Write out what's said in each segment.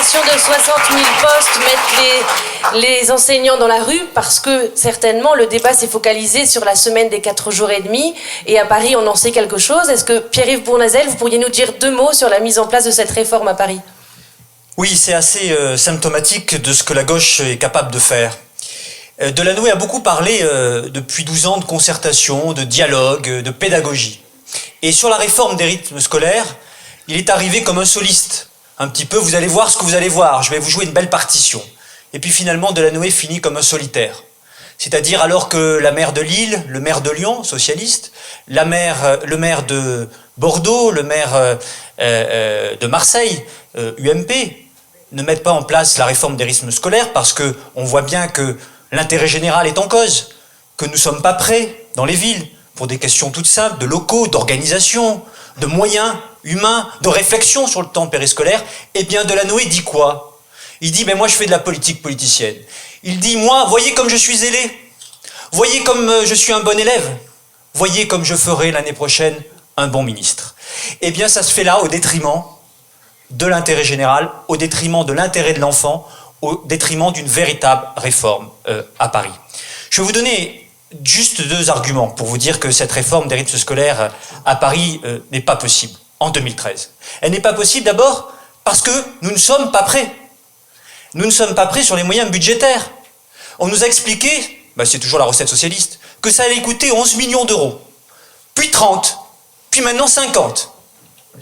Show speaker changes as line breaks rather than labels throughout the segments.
création de 60 000 postes mettent les enseignants dans la rue parce que certainement le débat s'est focalisé sur la semaine des 4 jours et demi et à Paris on en sait quelque chose. Est-ce que Pierre-Yves Bournazel, vous pourriez nous dire 2 mots sur la mise en place de cette réforme à Paris?
Oui, c'est assez symptomatique de ce que la gauche est capable de faire. Delanoë a beaucoup parlé depuis 12 ans de concertation, de dialogue, de pédagogie. Et sur la réforme des rythmes scolaires, il est arrivé comme un soliste. Un petit peu, vous allez voir ce que vous allez voir, je vais vous jouer une belle partition. Et puis finalement, Delanoë finit comme un solitaire. C'est-à-dire alors que la maire de Lille, le maire de Lyon, socialiste, le maire de Bordeaux, le maire de Marseille, UMP, ne mettent pas en place la réforme des rythmes scolaires parce qu'on voit bien que l'intérêt général est en cause, que nous ne sommes pas prêts dans les villes pour des questions toutes simples, de locaux, d'organisation, de moyens humains, de réflexion sur le temps périscolaire. Eh bien, Delanoë dit quoi? Il dit, moi je fais de la politique politicienne. Il dit, moi, voyez comme je suis zélé, voyez comme je suis un bon élève, voyez comme je ferai l'année prochaine un bon ministre. Eh bien, ça se fait là au détriment de l'intérêt général, au détriment de l'intérêt de l'enfant, au détriment d'une véritable réforme à Paris. Je vais vous donner juste 2 arguments pour vous dire que cette réforme des rythmes scolaires à Paris n'est pas possible en 2013. Elle n'est pas possible d'abord parce que nous ne sommes pas prêts. Nous ne sommes pas prêts sur les moyens budgétaires. On nous a expliqué, c'est toujours la recette socialiste, que ça allait coûter 11 millions d'euros, puis 30, puis maintenant 50.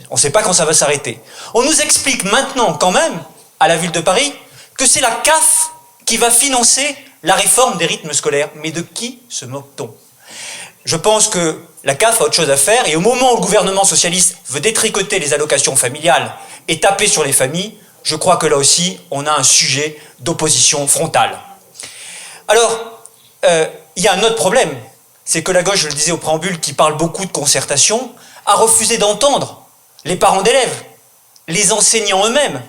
On ne sait pas quand ça va s'arrêter. On nous explique maintenant quand même, à la ville de Paris, que c'est la CAF qui va financer la réforme des rythmes scolaires. Mais de qui se moque-t-on? Je pense que la CAF a autre chose à faire, et au moment où le gouvernement socialiste veut détricoter les allocations familiales et taper sur les familles, je crois que là aussi, on a un sujet d'opposition frontale. Alors, il y a un autre problème, c'est que la gauche, je le disais au préambule, qui parle beaucoup de concertation, a refusé d'entendre les parents d'élèves, les enseignants eux-mêmes.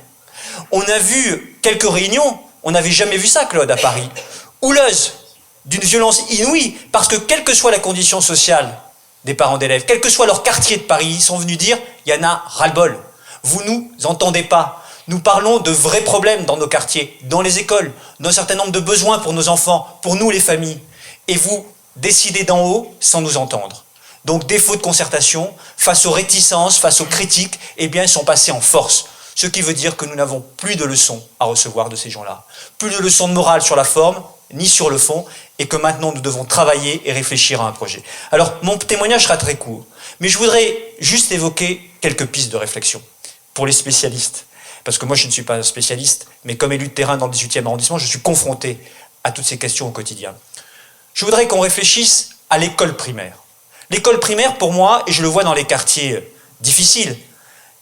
On a vu quelques réunions, on n'avait jamais vu ça, Claude, à Paris, houleuses, d'une violence inouïe, parce que quelle que soit la condition sociale des parents d'élèves, quel que soit leur quartier de Paris, ils sont venus dire, il y en a ras-le-bol, vous nous entendez pas, nous parlons de vrais problèmes dans nos quartiers, dans les écoles, d'un certain nombre de besoins pour nos enfants, pour nous les familles, et vous décidez d'en haut sans nous entendre. Donc défaut de concertation, face aux réticences, face aux critiques, eh bien ils sont passés en force. Ce qui veut dire que nous n'avons plus de leçons à recevoir de ces gens-là. Plus de leçons de morale sur la forme, ni sur le fond, et que maintenant nous devons travailler et réfléchir à un projet. Alors mon témoignage sera très court, mais je voudrais juste évoquer quelques pistes de réflexion pour les spécialistes. Parce que moi je ne suis pas un spécialiste, mais comme élu de terrain dans le 18e arrondissement, je suis confronté à toutes ces questions au quotidien. Je voudrais qu'on réfléchisse à l'école primaire. L'école primaire, pour moi, et je le vois dans les quartiers difficiles,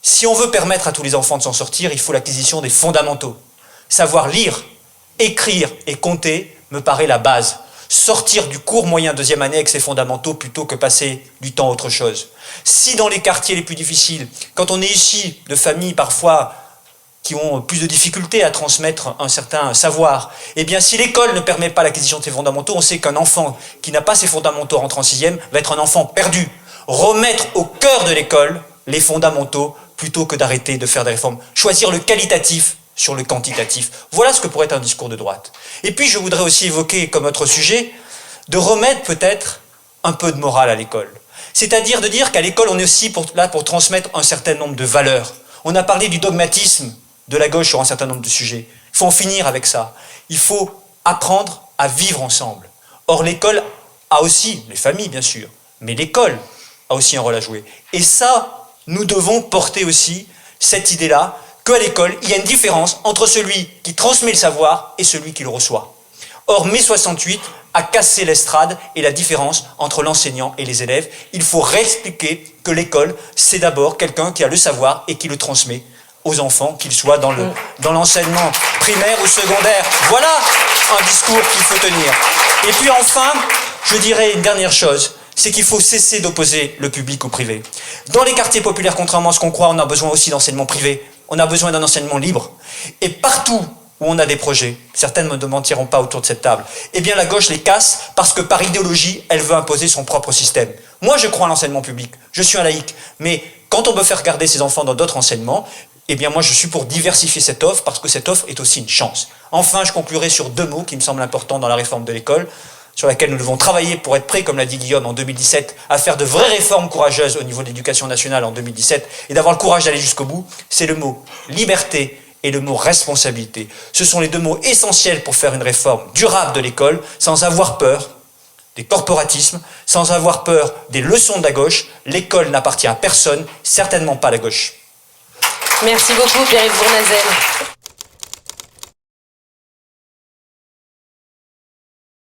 si on veut permettre à tous les enfants de s'en sortir, il faut l'acquisition des fondamentaux. Savoir lire, écrire et compter me paraît la base. Sortir du cours moyen 2e année avec ses fondamentaux plutôt que passer du temps à autre chose. Si dans les quartiers les plus difficiles, quand on est issu de familles parfois qui ont plus de difficultés à transmettre un certain savoir, eh bien si l'école ne permet pas l'acquisition de ses fondamentaux, on sait qu'un enfant qui n'a pas ses fondamentaux rentrant en 6e va être un enfant perdu. Remettre au cœur de l'école les fondamentaux plutôt que d'arrêter de faire des réformes. Choisir le qualitatif sur le quantitatif. Voilà ce que pourrait être un discours de droite. Et puis je voudrais aussi évoquer comme autre sujet de remettre peut-être un peu de morale à l'école. C'est-à-dire de dire qu'à l'école on est aussi là pour transmettre un certain nombre de valeurs. On a parlé du dogmatisme de la gauche sur un certain nombre de sujets. Il faut en finir avec ça. Il faut apprendre à vivre ensemble. Or l'école a aussi, les familles bien sûr, mais l'école a aussi un rôle à jouer. Et ça, nous devons porter aussi cette idée-là, qu'à l'école, il y a une différence entre celui qui transmet le savoir et celui qui le reçoit. Or, mai 68 a cassé l'estrade et la différence entre l'enseignant et les élèves. Il faut réexpliquer que l'école, c'est d'abord quelqu'un qui a le savoir et qui le transmet aux enfants, qu'ils soient dans l'enseignement primaire ou secondaire. Voilà un discours qu'il faut tenir. Et puis enfin, je dirais une dernière chose, c'est qu'il faut cesser d'opposer le public au privé. Dans les quartiers populaires, contrairement à ce qu'on croit, on a besoin aussi d'enseignement privé. On a besoin d'un enseignement libre. Et partout où on a des projets, certaines ne me mentiront pas autour de cette table, eh bien la gauche les casse parce que par idéologie, elle veut imposer son propre système. Moi, je crois à l'enseignement public. Je suis un laïc. Mais quand on veut faire garder ses enfants dans d'autres enseignements, Eh bien moi je suis pour diversifier cette offre parce que cette offre est aussi une chance. Enfin, je conclurai sur 2 mots qui me semblent importants dans la réforme de l'école, sur laquelle nous devons travailler pour être prêts, comme l'a dit Guillaume en 2017, à faire de vraies réformes courageuses au niveau de l'éducation nationale en 2017 et d'avoir le courage d'aller jusqu'au bout. C'est le mot liberté et le mot responsabilité. Ce sont les 2 mots essentiels pour faire une réforme durable de l'école sans avoir peur des corporatismes, sans avoir peur des leçons de la gauche. L'école n'appartient à personne, certainement pas à la gauche.
Merci beaucoup Pierre-Yves Bournazel.